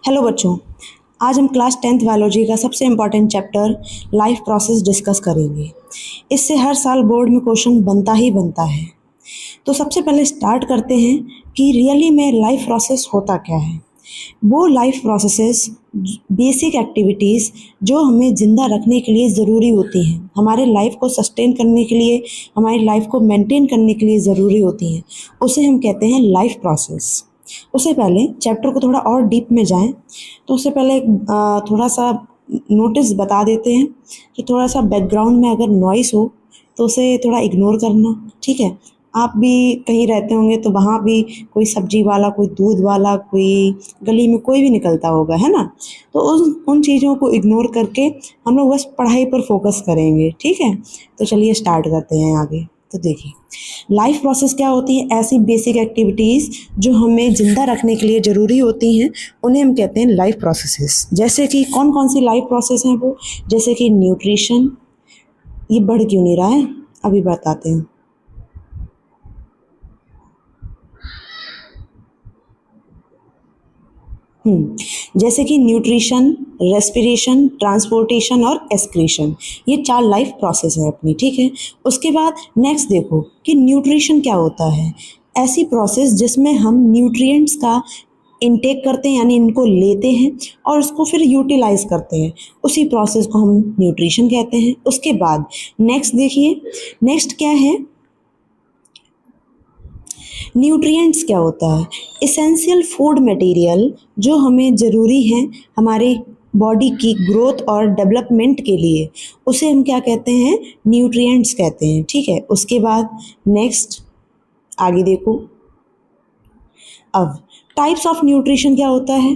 Hello बच्चों। आज हम क्लास 10th बायोलॉजी का सबसे important chapter life process discuss करेंगे। इससे हर साल बोर्ड में क्वेश्चन बनता ही बनता है। तो सबसे पहले स्टार्ट करते हैं कि रियली में लाइफ प्रोसेस होता क्या है। वो लाइफ प्रोसेसेस बेसिक एक्टिविटीज़ जो हमें ज़िंदा रखने के लिए ज़रूरी होती हैं, हमारे लाइफ को सस्टेन करने के लिए, हमारी लाइफ को मेंटेन करने के लिए ज़रूरी होती हैं, उसे हम कहते हैं लाइफ प्रोसेस। उससे पहले चैप्टर को थोड़ा और डीप में जाएं तो उससे पहले थोड़ा सा नोटिस बता देते हैं कि थोड़ा सा बैकग्राउंड में अगर नॉइस हो तो उसे थोड़ा इग्नोर करना, ठीक है। आप भी कहीं रहते होंगे तो वहाँ भी कोई सब्जी वाला, कोई दूध वाला, कोई गली में कोई भी निकलता होगा, है ना। तो उन चीज़ों को इग्नोर करके हम लोग बस पढ़ाई पर फोकस करेंगे, ठीक है। तो चलिए स्टार्ट करते हैं आगे। तो देखिए, लाइफ प्रोसेस क्या होती है? ऐसी बेसिक एक्टिविटीज़ जो हमें ज़िंदा रखने के लिए ज़रूरी होती हैं, उन्हें हम कहते हैं लाइफ प्रोसेसेस। जैसे कि कौन कौन सी लाइफ प्रोसेस हैं वो? जैसे कि न्यूट्रिशन। ये बढ़ क्यों नहीं रहा है, अभी बताते हैं। जैसे कि न्यूट्रिशन, रेस्पिरेशन, ट्रांसपोर्टेशन और एक्सक्रीशन, ये 4 लाइफ प्रोसेस है अपनी, ठीक है। उसके बाद नेक्स्ट देखो कि न्यूट्रिशन क्या होता है। ऐसी प्रोसेस जिसमें हम न्यूट्रिएंट्स का इनटेक करते हैं, यानी इनको लेते हैं और उसको फिर यूटिलाइज करते हैं, उसी प्रोसेस को हम न्यूट्रिशन कहते हैं। उसके बाद नेक्स्ट देखिए, नेक्स्ट क्या है? न्यूट्रिएंट्स क्या होता है? इसेंशियल फूड मटेरियल जो हमें ज़रूरी है हमारे बॉडी की ग्रोथ और डेवलपमेंट के लिए, उसे हम क्या कहते हैं? न्यूट्रिएंट्स कहते हैं, ठीक है। उसके बाद नेक्स्ट आगे देखो। अब टाइप्स ऑफ न्यूट्रिशन क्या होता है,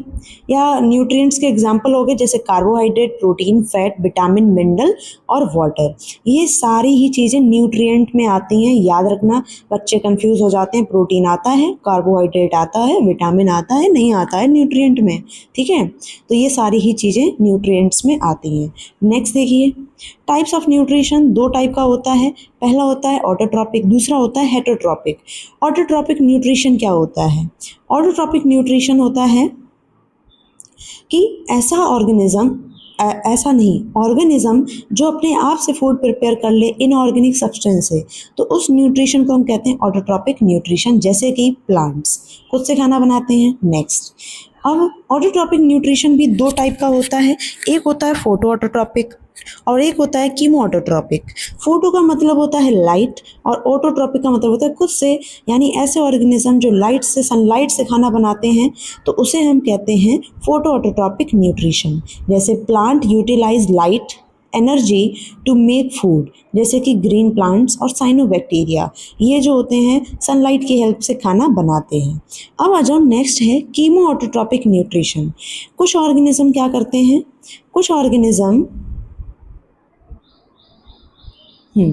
या न्यूट्रिएंट्स के एग्जांपल हो गए जैसे carbohydrate, protein, fat, vitamin, mineral और वाटर। ये सारी ही चीज़ें न्यूट्रिएंट में आती हैं, याद रखना। बच्चे कंफ्यूज हो जाते हैं, प्रोटीन आता है, कार्बोहाइड्रेट आता है, विटामिन आता है, नहीं आता है न्यूट्रिएंट में, ठीक है। तो ये सारी ही चीज़ें न्यूट्रिएंट्स में आती हैं। नेक्स्ट देखिए, टाइप्स ऑफ न्यूट्रिशन 2 टाइप का होता है। पहला होता है ऑटोट्रॉपिक, दूसरा होता है हेटरोट्रॉपिक। ऑटोट्रॉपिक न्यूट्रिशन क्या होता है? ऑटोट्रॉपिक न्यूट्रिशन होता है कि ऐसा ऑर्गेनिज्म, ऐसा नहीं, ऑर्गेनिज्म जो अपने आप से फूड प्रिपेयर कर ले इनऑर्गेनिक सब्सटेंस से, तो उस न्यूट्रिशन को हम कहते हैं ऑटोट्रॉपिक न्यूट्रिशन। जैसे कि प्लांट्स खुद से खाना बनाते हैं। नेक्स्ट, अब ऑटोट्रॉपिक न्यूट्रिशन भी 2 टाइप का होता है। एक होता है फोटो ऑटोट्रॉपिक और एक होता है कीमो ऑटोट्रॉपिक। फोटो का मतलब होता है लाइट और ऑटोट्रॉपिक का मतलब होता है खुद से, यानी ऐसे ऑर्गेनिज्म जो लाइट से, सनलाइट से खाना बनाते हैं, तो उसे हम कहते हैं फोटो ऑटोट्रॉपिक न्यूट्रिशन। जैसे plant utilise light energy to make food, जैसे कि ग्रीन प्लांट्स और साइनोबैक्टीरिया, ये जो होते हैं सनलाइट की हेल्प से खाना बनाते हैं। अब आ जाओ, नेक्स्ट है कीमो ऑटोट्रॉपिक न्यूट्रिशन। कुछ ऑर्गेनिज्म क्या करते हैं, कुछ ऑर्गेनिज्म हम्म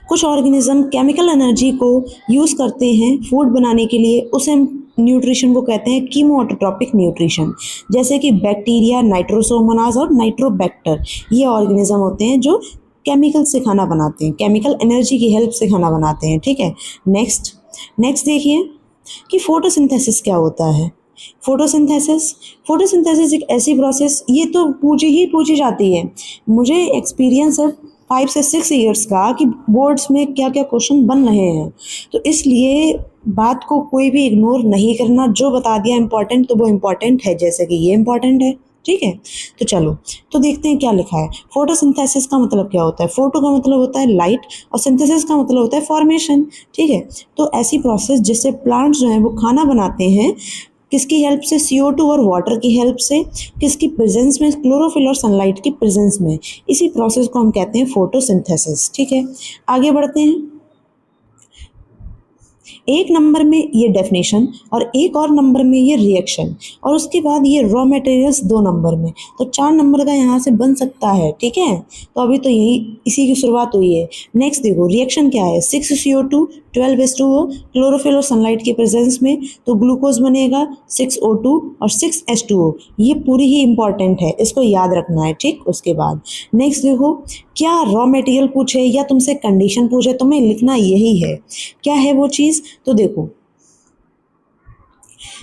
कुछ ऑर्गेनिज्म केमिकल एनर्जी को यूज़ करते हैं फूड बनाने के लिए, उसे हम न्यूट्रिशन को कहते हैं कीमो ऑटोट्रॉपिक न्यूट्रिशन। जैसे कि बैक्टीरिया, नाइट्रोसोमोनास और नाइट्रोबैक्टर, ये ऑर्गेनिज्म होते हैं जो केमिकल से खाना बनाते हैं, केमिकल एनर्जी की हेल्प से खाना बनाते हैं, ठीक है। नेक्स्ट, नेक्स्ट देखिए कि फोटोसिंथेसिस क्या होता है। फोटोसिंथेसिस, फोटोसिंथेसिस एक ऐसी प्रोसेस, ये तो पूछी जाती है। मुझे एक्सपीरियंस है 5 से 6 ईयर्स का कि बोर्ड्स में क्या क्या क्वेश्चन बन रहे हैं, तो इसलिए बात को कोई भी इग्नोर नहीं करना। जो बता दिया इम्पोर्टेंट तो वो इम्पोर्टेंट है, जैसे कि ये इम्पोर्टेंट है, ठीक है। तो चलो, तो देखते हैं क्या लिखा है। फोटोसिंथेसिस का मतलब क्या होता है? फोटो का मतलब होता है लाइट और सिंथेसिस का मतलब होता है फॉर्मेशन, ठीक है। तो ऐसी प्रोसेस जिससे प्लांट्स जो हैं वो खाना बनाते हैं, किसकी हेल्प से? CO2 और वाटर की हेल्प से। किसकी प्रेजेंस में? क्लोरोफिल और सनलाइट की प्रेजेंस में। इसी प्रोसेस को हम कहते हैं फोटोसिंथेसिस, ठीक है। आगे बढ़ते हैं। एक नंबर में ये डेफिनेशन और एक और नंबर में ये रिएक्शन, और उसके बाद ये रॉ मटेरियल्स 2 नंबर में, तो 4 नंबर का यहाँ से बन सकता है, ठीक है। तो अभी तो यही इसी की शुरुआत हुई है। नेक्स्ट देखो, रिएक्शन क्या है? 6CO2 12H2O, क्लोरोफिल और सनलाइट के प्रेजेंस में, तो ग्लूकोज बनेगा 6O2 और 6H2O। ये पूरी ही इंपॉर्टेंट है, इसको याद रखना है, ठीक। उसके बाद नेक्स्ट देखो, क्या रॉ मटेरियल पूछे या तुमसे कंडीशन पूछे, तुम्हें लिखना यही है। क्या है वो चीज़? तो देखो,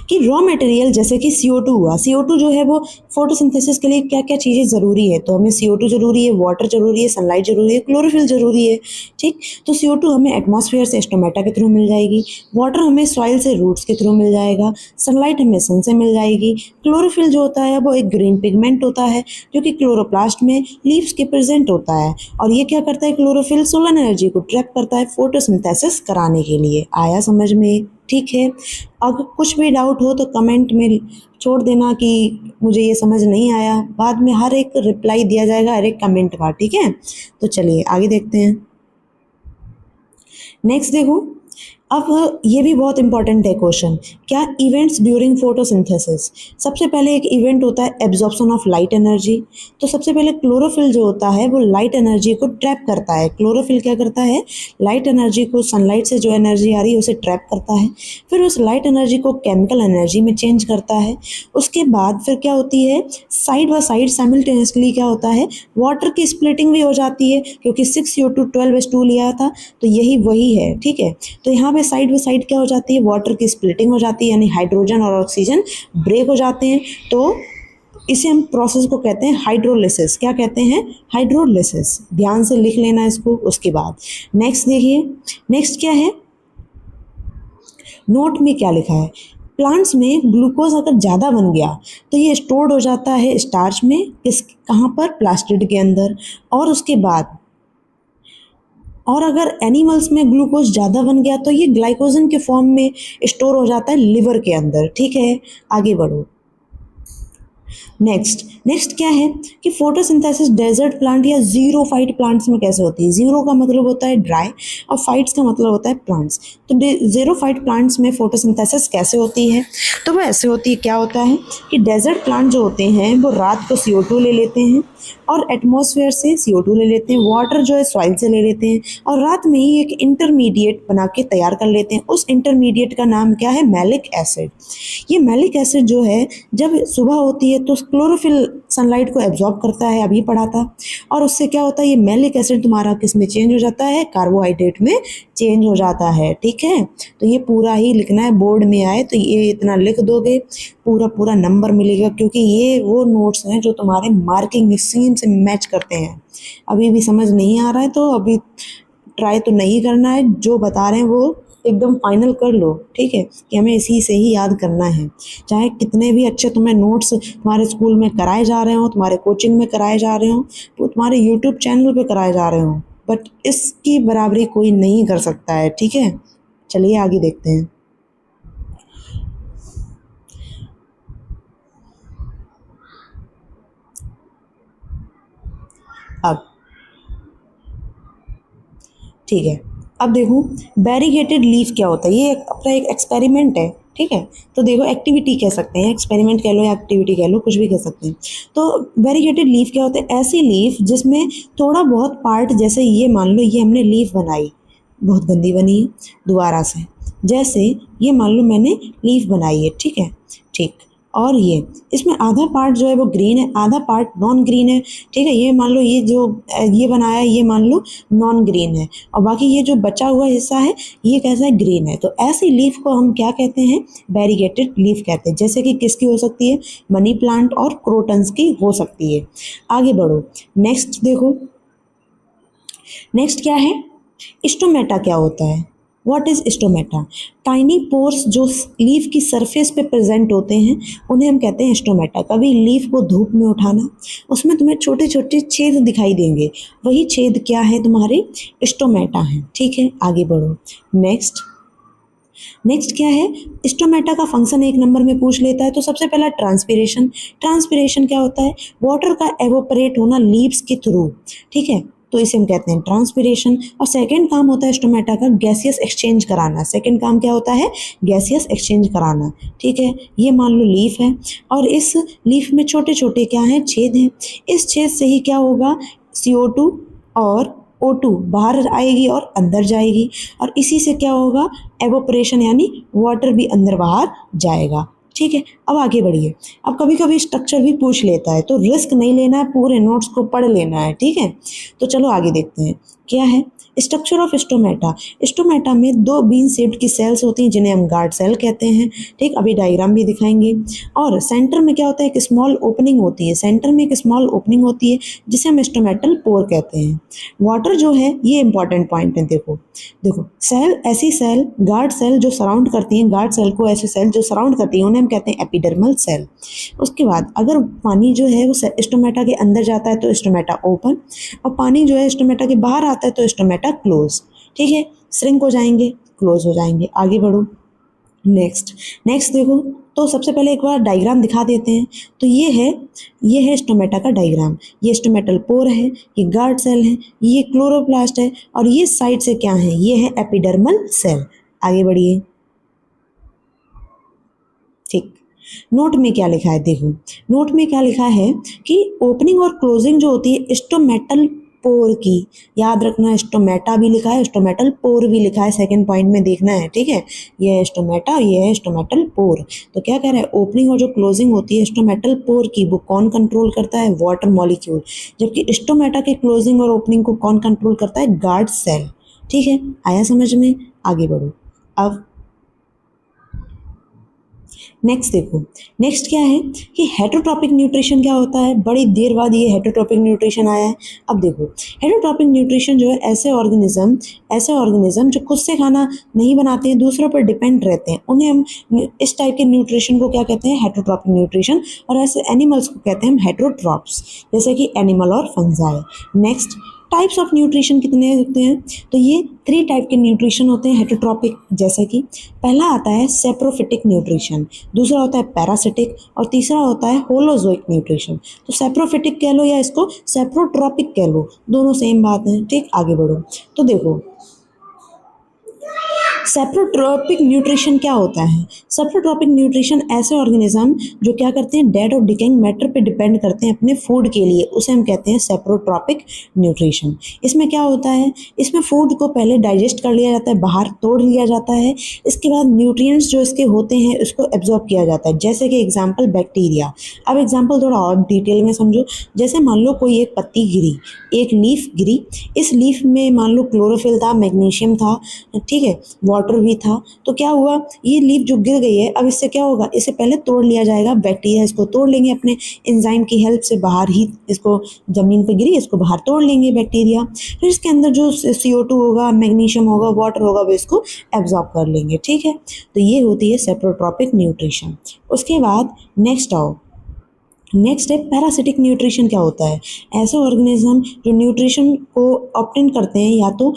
कि रॉ मटेरियल जैसे कि CO2 हुआ, CO2 जो है वो फोटोसिंथेसिस के लिए क्या क्या चीज़ें ज़रूरी है, तो हमें CO2 ज़रूरी है, वाटर ज़रूरी है, सनलाइट ज़रूरी है, क्लोरोफिल ज़रूरी है, ठीक। तो CO2 हमें एटमॉस्फेयर से स्टोमेटा के थ्रू मिल जाएगी, वाटर हमें सॉइल से रूट्स के थ्रू मिल जाएगा, सनलाइट हमें सन से मिल जाएगी, क्लोरोफिल जो होता है वो एक ग्रीन पिगमेंट होता है जो कि क्लोरोप्लास्ट में लीव्स के प्रेजेंट होता है, और ये क्या करता है, क्लोरोफिल सोलर एनर्जी को ट्रैप करता है फोटोसिंथेसिस कराने के लिए। आया समझ में? ठीक है। अगर कुछ भी डाउट हो तो कमेंट में छोड़ देना कि मुझे ये समझ नहीं आया, बाद में हर एक रिप्लाई दिया जाएगा हर एक कमेंट का, ठीक है। तो चलिए आगे देखते हैं। नेक्स्ट देखो, अब ये भी बहुत इंपॉर्टेंट है क्वेश्चन, क्या इवेंट्स ड्यूरिंग फोटोसिंथेसिस। सबसे पहले एक इवेंट होता है एब्जॉर्प्शन ऑफ लाइट एनर्जी। तो सबसे पहले क्लोरोफिल जो होता है वो लाइट एनर्जी को ट्रैप करता है। क्लोरोफिल क्या करता है, लाइट एनर्जी को, सनलाइट से जो एनर्जी आ रही है उसे ट्रैप करता है, फिर उस लाइट एनर्जी को केमिकल एनर्जी में चेंज करता है। उसके बाद फिर क्या होती है, साइड बाय साइड साइमल्टेनियसली क्या होता है, वाटर की स्प्लिटिंग भी हो जाती है, क्योंकि 6CO2 12:2 लिया था तो यही वही है, ठीक है। तो यहाँ पे साइड बाय साइड क्या हो जाती है, वाटर की स्प्लिटिंग हो जाती है, यानी हाइड्रोजन और ऑक्सीजन ब्रेक हो जाते हैं। तो इसे हम प्रोसेस को कहते हैं हाइड्रोलिसिस। क्या कहते हैं, हाइड्रोलिसिस। ध्यान से लिख लेना इसको। उसके बाद नेक्स्ट देखिए, नेक्स्ट क्या है, नोट में क्या लिखा है, प्लांट्स में ग्लूकोज अगर ज़्यादा बन गया तो ये स्टोर्ड हो जाता है स्टार्च में, किस, कहाँ पर, प्लास्टिड के अंदर। और उसके बाद, और अगर एनिमल्स में ग्लूकोज ज़्यादा बन गया तो ये ग्लाइकोजन के फॉर्म में स्टोर हो जाता है लिवर के अंदर, ठीक है। आगे बढ़ो। नेक्स्ट नेक्स्ट क्या है कि फोटोसिंथेसिस डेजर्ट प्लांट या जीरो फाइट प्लांट्स में कैसे होती है। जीरो का मतलब होता है ड्राई और फाइट्स का मतलब होता है प्लांट्स। तो जीरो फाइट प्लांट्स में फोटोसिंथेसिस कैसे होती है, तो वो ऐसे होती है, क्या होता है कि डेजर्ट प्लांट जो होते हैं वो रात को CO2 ले लेते हैं और एटमॉस्फेयर से CO2 ले लेते हैं, वाटर जो है सॉइल से ले लेते हैं, और रात में ही एक इंटरमीडिएट बना के तैयार कर लेते हैं। उस इंटरमीडिएट का नाम क्या है, मैलिक एसिड। ये मैलिक एसिड जो है जब सुबह होती है तो क्लोरोफिल सनलाइट को एब्जॉर्ब करता है, अभी पढ़ा था, और उससे क्या होता है, ये मैलिक एसिड तुम्हारा किस में चेंज हो जाता है, कार्बोहाइड्रेट में चेंज हो जाता है, ठीक है। तो ये पूरा ही लिखना है, बोर्ड में आए तो ये इतना लिख दोगे, पूरा पूरा नंबर मिलेगा, क्योंकि ये वो नोट्स हैं जो तुम्हारे मार्किंग स्कीम से मैच करते हैं। अभी भी समझ नहीं आ रहा है तो अभी ट्राई तो नहीं करना है, जो बता रहे हैं वो एकदम फाइनल कर लो, ठीक है, कि हमें इसी से ही याद करना है। चाहे कितने भी अच्छे तुम्हें नोट्स तुम्हारे स्कूल में कराए जा रहे हो, तुम्हारे कोचिंग में कराए जा रहे हो, तो तुम्हारे यूट्यूब चैनल पे कराए जा रहे हो, बट इसकी बराबरी कोई नहीं कर सकता है, ठीक है। चलिए आगे देखते हैं। अब ठीक है, अब देखो बैरिगेटेड लीफ क्या होता है। ये अपना एक एक्सपेरिमेंट है, ठीक है। तो देखो एक्टिविटी कह सकते हैं, एक्सपेरिमेंट कह लो या एक्टिविटी कह लो, कुछ भी कह सकते हैं। तो बैरिगेटेड लीफ क्या होता है, ऐसी लीफ जिसमें थोड़ा बहुत पार्ट, जैसे ये मान लो ये हमने लीफ बनाई, बहुत गंदी बनी है, दोबारा से, जैसे ये मान लो मैंने लीफ बनाई है, ठीक है, ठीक। और ये इसमें आधा पार्ट जो है वो ग्रीन है, आधा पार्ट नॉन ग्रीन है, ठीक है। ये मान लो ये जो ये बनाया है ये मान लो नॉन ग्रीन है, और बाकी ये जो बचा हुआ हिस्सा है ये कैसा है, ग्रीन है। तो ऐसी लीफ को हम क्या कहते हैं, बैरिगेटेड लीफ कहते हैं। जैसे कि किसकी हो सकती है, मनी प्लांट और क्रोटन्स की हो सकती है। आगे बढ़ो, नेक्स्ट देखो, नेक्स्ट क्या है, स्टोमेटा क्या होता है। What is stomata, tiny pores जो लीफ की सरफेस पे प्रेजेंट होते हैं उन्हें हम कहते हैं स्टोमेटा। कभी लीफ को धूप में उठाना, उसमें तुम्हें छोटे छोटे छेद दिखाई देंगे, वही छेद क्या है, तुम्हारे स्टोमेटा हैं, ठीक है। आगे बढ़ो, नेक्स्ट नेक्स्ट क्या है, स्टोमेटा का फंक्शन एक नंबर में पूछ लेता है। तो सबसे पहला ट्रांसपिरेशन। ट्रांसपिरेशन क्या होता है, वाटर का एवोपरेट होना लीव्स के थ्रू, ठीक है, तो इसे हम कहते हैं ट्रांसपिरेशन। और सेकंड काम होता है स्टोमेटा का गैसियस एक्सचेंज कराना। सेकंड काम क्या होता है, गैसियस एक्सचेंज कराना, ठीक है। ये मान लो लीफ है और इस लीफ में छोटे छोटे क्या हैं, छेद हैं। इस छेद से ही क्या होगा, CO2 और O2 बाहर आएगी और अंदर जाएगी, और इसी से क्या होगा, एवोपरेशन, यानी वाटर भी अंदर बाहर जाएगा, ठीक है। अब आगे बढ़िए। अब कभी कभी स्ट्रक्चर भी पूछ लेता है, तो रिस्क नहीं लेना है, पूरे नोट्स को पढ़ लेना है, ठीक है। तो चलो आगे देखते हैं क्या है। Structure of stomata. स्टोमेटा में दो बीन शेप्ड की सेल्स होती हैं जिन्हें हम गार्ड सेल कहते हैं, ठीक। अभी डायग्राम भी दिखाएंगे। और सेंटर में क्या होता है, एक स्मॉल ओपनिंग होती है, सेंटर में एक स्मॉल ओपनिंग होती है जिसे हम स्टोमेटल पोर कहते हैं। वाटर जो है, ये इंपॉर्टेंट पॉइंट है, देखो देखो सेल, ऐसी सेल गार्ड सेल जो सराउंड करती हैं, गार्ड सेल को ऐसे सेल जो सराउंड करती हैं उन्हें हम कहते हैं एपिडर्मल सेल। उसके बाद अगर पानी जो है वो स्टोमेटा के अंदर जाता है तो स्टोमेटा ओपन, और पानी जो है स्टोमेटा के बाहर आता है तो स्टोमेटा क्लोज, ठीक है। श्रिंक हो जाएंगे, क्लोज हो जाएंगे। आगे बढ़ो। नेक्स्ट नेक्स्ट देखो, तो सबसे पहले एक बार डायग्राम दिखा देते हैं। तो ये है स्टोमेटा का डायग्राम। ये स्टोमेटल पोर है, ये गार्ड सेल है, ये क्लोरोप्लास्ट है, और ये साइड से क्या है, ये है एपिडर्मल सेल। आगे बढ़िए, ठीक। नोट में क्या लिखा है, देखो नोट में क्या लिखा है कि ओपनिंग और क्लोजिंग जो होती है स्टोमेटल पोर की, याद रखना स्टोमेटा भी लिखा है, स्टोमेटल पोर भी लिखा है, सेकंड पॉइंट में देखना है, ठीक है। ये है स्टोमेटा, ये है स्टोमेटल पोर। तो क्या कह रहा है, ओपनिंग और जो क्लोजिंग होती है स्टोमेटल पोर की, वो कौन कंट्रोल करता है, वाटर मॉलिक्यूल। जबकि स्टोमेटा के क्लोजिंग और ओपनिंग को कौन कंट्रोल करता है, गार्ड सेल, ठीक है। आया समझ में। आगे बढ़ो। अब नेक्स्ट देखो, नेक्स्ट क्या है कि हेटरोट्रॉपिक न्यूट्रिशन क्या होता है। बड़ी देर बाद ये हेटरोट्रॉपिक न्यूट्रिशन आया है। अब देखो, हेटरोट्रॉपिक न्यूट्रिशन जो है ऐसे ऑर्गेनिज्म जो खुद से खाना नहीं बनाते हैं, दूसरों पर डिपेंड रहते हैं, उन्हें हम इस टाइप के न्यूट्रिशन को क्या कहते हैं, हेटरोट्रॉपिक न्यूट्रिशन। और ऐसे एनिमल्स को कहते हैं हम हेटरोट्रॉप्स, जैसे कि एनिमल और fungi. Next, types of nutrition कितने होते हैं, तो ये 3 टाइप के न्यूट्रिशन होते हैं हेटरोट्रॉपिक। जैसे कि पहला आता है सेप्रोफिटिक न्यूट्रिशन, दूसरा होता है पैरासिटिक, और तीसरा होता है होलोजोइक न्यूट्रिशन। तो सेप्रोफिटिक कह लो या इसको सेप्रोट्रॉपिक कह लो, दोनों सेम बात है, ठीक। आगे बढ़ो। तो देखो, सेप्रोट्रॉपिक न्यूट्रिशन क्या होता है। सेप्रोट्रॉपिक न्यूट्रिशन ऐसे ऑर्गेनिज्म जो क्या करते हैं, डेड और डिकेइंग मैटर पे डिपेंड करते हैं अपने फूड के लिए, उसे हम कहते हैं सेप्रोट्रॉपिक न्यूट्रिशन। इसमें क्या होता है, इसमें फूड को पहले डाइजेस्ट कर लिया जाता है, बाहर तोड़ लिया जाता है, इसके बाद न्यूट्रिएंट्स जो इसके होते हैं उसको एब्जॉर्ब किया जाता है। जैसे कि एग्जाम्पल बैक्टीरिया। अब एग्जाम्पल थोड़ा और डिटेल में समझो। जैसे मान लो कोई एक पत्ती गिरी, एक लीफ गिरी, इस लीफ में मान लो क्लोरोफिल था, मैग्नीशियम था, ठीक है, वाटर भी था। तो क्या हुआ, ये लीफ जो गिर गई है, अब इससे क्या होगा, इसे पहले तोड़ लिया जाएगा, बैक्टीरिया इसको तोड़ लेंगे अपने एंजाइम की हेल्प से, बाहर ही इसको, जमीन पे गिरी इसको बाहर तोड़ लेंगे बैक्टीरिया। फिर इसके अंदर जो CO2 होगा, मैग्नीशियम होगा, वाटर होगा, वो इसको एब्जॉर्ब कर लेंगे, ठीक है। तो ये होती है सेप्रोट्रॉपिक न्यूट्रिशन। उसके बाद नेक्स्ट आओ, नेक्स्ट है पैरासिटिक न्यूट्रिशन। क्या होता है, ऐसे ऑर्गेनिज्म जो न्यूट्रिशन को ऑब्टेन करते हैं या तो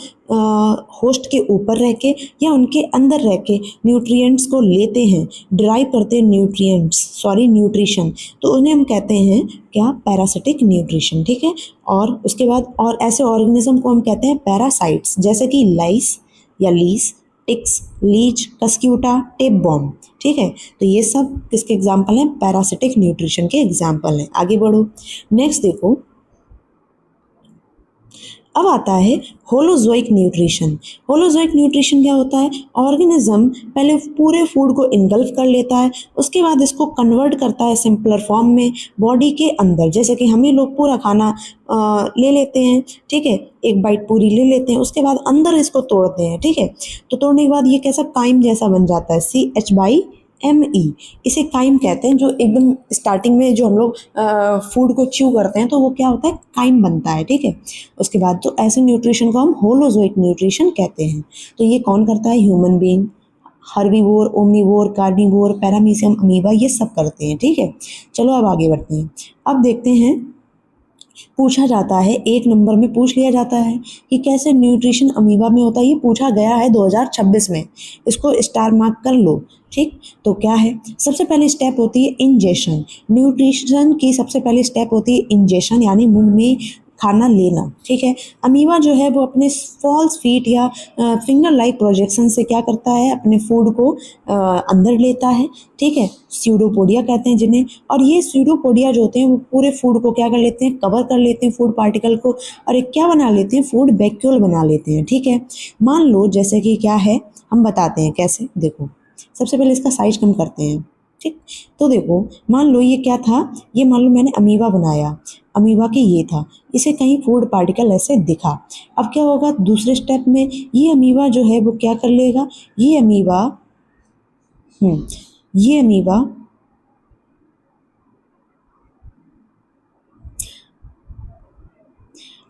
होस्ट के ऊपर रह के या उनके अंदर रह के न्यूट्रिएंट्स को लेते हैं, डिराइव करते हैं न्यूट्रिशन, तो उन्हें हम कहते हैं क्या, पैरासिटिक न्यूट्रिशन, ठीक है। और उसके बाद और ऐसे ऑर्गेनिज्म को हम कहते हैं पैरासाइट्स, जैसे कि लाइस या lice, ticks, leech, cuscuta, tapeworm, ठीक है। तो ये सब किसके एग्जाम्पल हैं, पैरासिटिक न्यूट्रिशन के एग्जाम्पल हैं। आगे बढ़ो। नेक्स्ट देखो, अब आता है होलोजोइक न्यूट्रिशन। होलोजोइक न्यूट्रिशन क्या होता है, ऑर्गेनिज्म पहले पूरे फूड को इनगल्फ कर लेता है, उसके बाद इसको कन्वर्ट करता है सिंपलर फॉर्म में बॉडी के अंदर। जैसे कि हम ही लोग पूरा खाना ले लेते हैं, ठीक है, एक बाइट पूरी ले लेते हैं, उसके बाद अंदर इसको तोड़ते हैं, ठीक है। तो तोड़ने के बाद ये कैसा काइम जैसा बन जाता है, CHME, इसे काइम कहते हैं। जो एकदम स्टार्टिंग में जो हम लोग फूड को च्यू करते हैं तो वो क्या होता है, काइम बनता है, ठीक है। उसके बाद तो ऐसे न्यूट्रिशन को हम होलोजोइक न्यूट्रिशन कहते हैं। तो ये कौन करता है, human being, herbivore, omnivore, carnivore, paramecium, amoeba, ये सब करते हैं, ठीक है। चलो अब आगे बढ़ते हैं। अब देखते हैं, पूछा जाता है, 1 नंबर में पूछ लिया जाता है कि कैसे न्यूट्रिशन अमीबा में होता है। ये पूछा गया है 2026 में, इसको स्टार मार्क कर लो, ठीक। तो क्या है, सबसे पहली स्टेप होती है इंजेशन। न्यूट्रिशन की सबसे पहली स्टेप होती है इंजेशन, यानी मुंह में खाना लेना, ठीक है। अमीबा जो है वो अपने फॉल्स फीट या फिंगर लाइक प्रोजेक्शन से क्या करता है, अपने फूड को अंदर लेता है, ठीक है। स्यूडोपोडिया कहते हैं जिन्हें, और ये स्यूडोपोडिया जो होते हैं वो पूरे फूड को क्या कर लेते हैं, कवर कर लेते हैं फूड पार्टिकल को, और एक क्या बना लेते हैं, फूड वैक्यूल बना लेते हैं, ठीक है। मान लो जैसे कि क्या है, हम बताते हैं कैसे। देखो, सबसे पहले इसका साइज कम करते हैं, ठीक। तो देखो, मान लो ये क्या था, ये मान लो मैंने अमीबा बनाया, अमीबा के ये था, इसे कहीं फूड पार्टिकल ऐसे दिखा। अब क्या होगा दूसरे स्टेप में, ये अमीबा जो है वो क्या कर लेगा, ये अमीबा हम्म ये अमीबा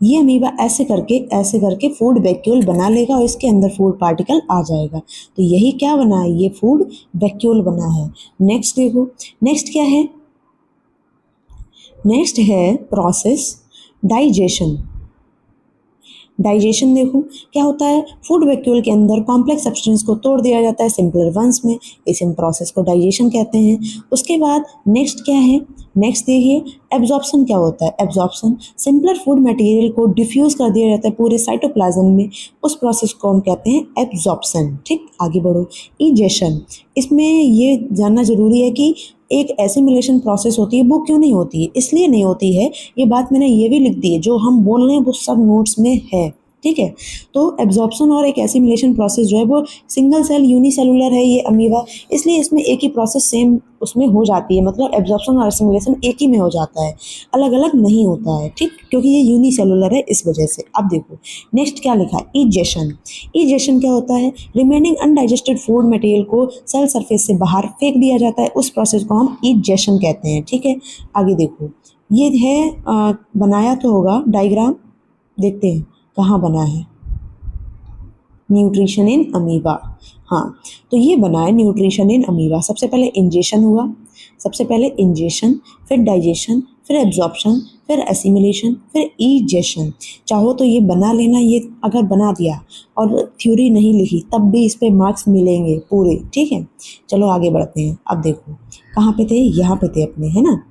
ये अमीबा ऐसे करके फूड वैक्यूल बना लेगा और इसके अंदर फूड पार्टिकल आ जाएगा। तो यही क्या बना है, ये फूड वैक्यूल बना है। नेक्स्ट देखो, नेक्स्ट क्या है, नेक्स्ट है प्रोसेस डाइजेशन। डाइजेशन देखो क्या होता है, फूड वैक्यूल के अंदर कॉम्प्लेक्स सब्सटेंस को तोड़ दिया जाता है सिंपलर वंस में, इस प्रोसेस को डाइजेशन कहते हैं। उसके बाद नेक्स्ट क्या है, नेक्स्ट देखिए एब्जॉर्प्शन क्या होता है। एब्जॉर्प्शन, सिंपलर फूड मटेरियल को डिफ्यूज कर दिया जाता है पूरे साइटोप्लाज्म में, उस प्रोसेस को हम कहते हैं एब्जॉर्प्शन। ठीक, आगे बढ़ो। इजेशन, इसमें ये जानना जरूरी है कि एक एसिमिलेशन प्रोसेस होती है, वो क्यों नहीं होती है, इसलिए नहीं होती है, ये बात मैंने ये भी लिख दी है, जो हम बोल रहे हैं वो सब नोट्स में है। ठीक है, तो एब्जॉर्प्शन और एक एसिमिलेशन प्रोसेस जो है वो सिंगल सेल यूनिसेलुलर है ये अमीबा, इसलिए इसमें एक ही प्रोसेस सेम उसमें हो जाती है, मतलब एब्जॉर्प्शन और एसिमिलेशन एक ही में हो जाता है, अलग अलग नहीं होता है। ठीक, क्योंकि ये यूनिसेलुलर है इस वजह से। अब देखो नेक्स्ट क्या लिखा है, इजेशन। इजेशन क्या होता है, रिमेनिंग अनडाइजेस्टेड फूड मटेरियल को सेल सरफेस से बाहर फेंक दिया जाता है, उस प्रोसेस को हम इजेशन कहते हैं। ठीक है, आगे देखो, ये है बनाया तो होगा डायग्राम, देखते हैं कहाँ बना है, न्यूट्रिशन इन अमीबा। हाँ, तो ये बना है न्यूट्रिशन इन अमीबा। सबसे पहले इंजेशन हुआ, सबसे पहले इंजेशन, फिर डाइजेशन, फिर एब्जॉर्प्शन, फिर एसिमिलेशन, फिर इजेशन। चाहो तो ये बना लेना, ये अगर बना दिया और थ्योरी नहीं लिखी तब भी इस पे मार्क्स मिलेंगे पूरे। ठीक है, चलो आगे बढ़ते हैं। अब देखो कहाँ पे थे, यहाँ पे थे अपने, है ना।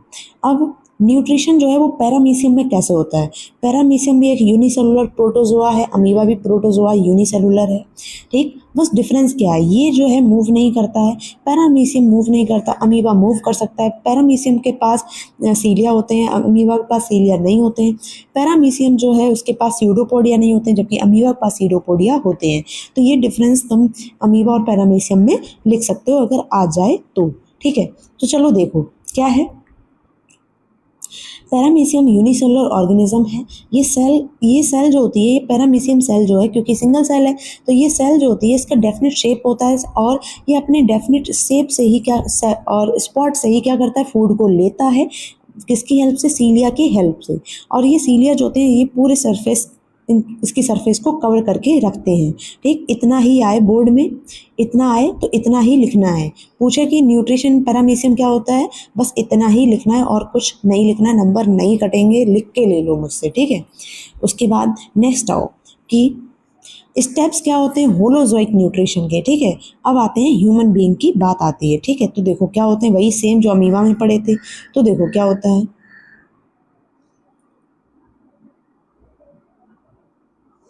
अब न्यूट्रिशन जो है वो पैरामीशियम में कैसे होता है। पैरामीशियम भी एक यूनिसेलुलर प्रोटोजोआ है, अमीबा भी प्रोटोजोआ यूनिसेलुलर है। ठीक, बस डिफरेंस क्या है, ये जो है मूव नहीं करता है, पैरामीशियम मूव नहीं करता, अमीबा मूव कर सकता है। पैरामीशियम के पास सीलिया होते हैं, अमीबा के पास सीलिया नहीं होते हैं। पैरामीशियम जो है उसके पास सीडोपोडिया नहीं होते हैं, जबकि अमीबा के पास सीडोपोडिया होते हैं। तो ये डिफरेंस तुम अमीबा और पैरामीशियम में लिख सकते हो अगर आ जाए तो। ठीक है, तो चलो देखो क्या है, पैरामीशियम यूनिसेलुलर ऑर्गेनिज्म है। ये सेल जो होती है, ये पैरामीशियम सेल जो है, क्योंकि सिंगल सेल है तो ये सेल जो होती है इसका डेफिनेट शेप होता है, और ये अपने डेफिनेट शेप से ही क्या और स्पॉट से ही क्या करता है, फूड को लेता है। किसकी हेल्प से, सीलिया की हेल्प से। और ये सीलिया जो होते हैं ये पूरे सरफेस, इसकी सरफेस को कवर करके रखते हैं। ठीक, इतना ही आए बोर्ड में, इतना आए तो इतना ही लिखना है। पूछे कि न्यूट्रिशन पैरामीशियम क्या होता है, बस इतना ही लिखना है और कुछ नहीं लिखना, नंबर नहीं कटेंगे, लिख के ले लो मुझसे। ठीक है, उसके बाद नेक्स्ट आओ कि स्टेप्स क्या होते हैं होलोजोइक न्यूट्रिशन के। ठीक है, अब आते हैं ह्यूमन बीइंग की बात आती है। ठीक है, तो देखो क्या होते हैं, वही सेम जो अमीबा में पढ़े थे। तो देखो क्या होता है,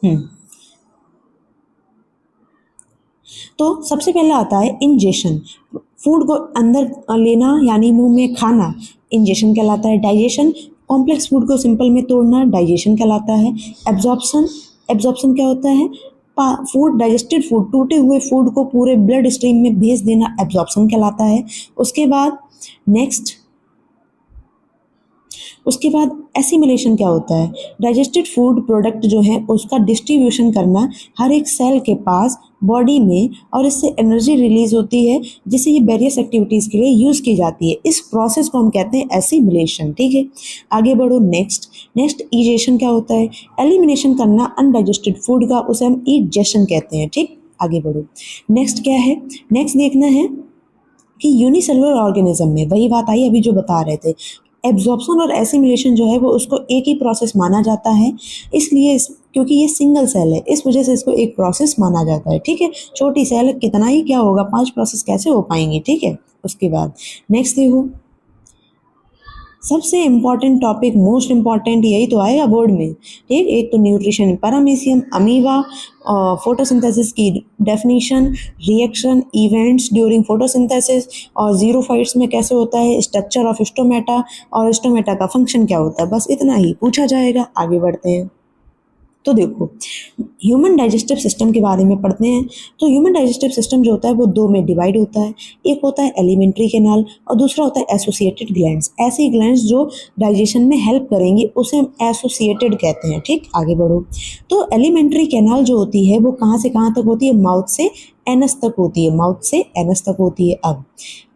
हम्म तो सबसे पहले आता है इंजेशन, फूड को अंदर लेना यानी मुंह में खाना, इंजेशन कहलाता है। डाइजेशन, कॉम्प्लेक्स फूड को सिंपल में तोड़ना, डाइजेशन कहलाता है। एब्जॉर्प्शन, एब्जॉर्प्शन क्या होता है, फूड, डाइजेस्टेड फूड, टूटे हुए फूड को पूरे ब्लड स्ट्रीम में भेज देना, एब्जॉर्प्शन कहलाता है। उसके बाद नेक्स्ट, उसके बाद एसिमिलेशन क्या होता है, डाइजेस्टेड फूड प्रोडक्ट जो है उसका डिस्ट्रीब्यूशन करना हर एक सेल के पास बॉडी में, और इससे एनर्जी रिलीज होती है जिससे ये वेरियस एक्टिविटीज़ के लिए यूज़ की जाती है। इस प्रोसेस को हम कहते हैं एसिमिलेशन। ठीक है, आगे बढ़ो। नेक्स्ट, नेक्स्ट इजेशन क्या होता है, एलिमिनेशन करना अनडाइजेस्टेड फूड का, उसे हम इजेशन कहते हैं। ठीक, आगे बढ़ो। नेक्स्ट क्या है, नेक्स्ट देखना है कि यूनिसेलुलर ऑर्गेनिज्म में वही बात आई अभी जो बता रहे थे, एब्जॉर्प्शन और एसिमिलेशन जो है वो उसको एक ही प्रोसेस माना जाता है, इसलिए क्योंकि ये सिंगल सेल है इस वजह से इसको एक प्रोसेस माना जाता है। ठीक है, छोटी सेल है, कितना ही क्या होगा, 5 प्रोसेस कैसे हो पाएंगी। ठीक है, उसके बाद नेक्स्ट देखो, सबसे इम्पॉर्टेंट टॉपिक, मोस्ट इम्पॉर्टेंट, यही तो आएगा बोर्ड में। ठीक, एक तो न्यूट्रिशन पैरामीशियम, अमीबा, फोटोसिंथेसिस की definition, reaction, events during photosynthesis, और जीरोफाइट्स में कैसे होता है, स्ट्रक्चर ऑफ स्टोमेटा, और स्टोमेटा का फंक्शन क्या होता है। बस इतना ही पूछा जाएगा, आगे बढ़ते हैं। तो देखो, ह्यूमन डाइजेस्टिव सिस्टम के बारे में पढ़ते हैं। तो ह्यूमन डाइजेस्टिव सिस्टम जो होता है वो दो में डिवाइड होता है। एक होता है एलिमेंट्री कैनाल और दूसरा होता है एसोसिएटेड ग्लैंड्स। ऐसी ग्लैंड्स जो डाइजेशन में हेल्प करेंगी उसे हम एसोसिएटेड कहते हैं। ठीक, आगे बढ़ो। तो एलिमेंट्री कैनाल जो होती है वो कहाँ से कहाँ तक होती है? माउथ से एनस तक होती है, माउथ से एनस तक होती है। अब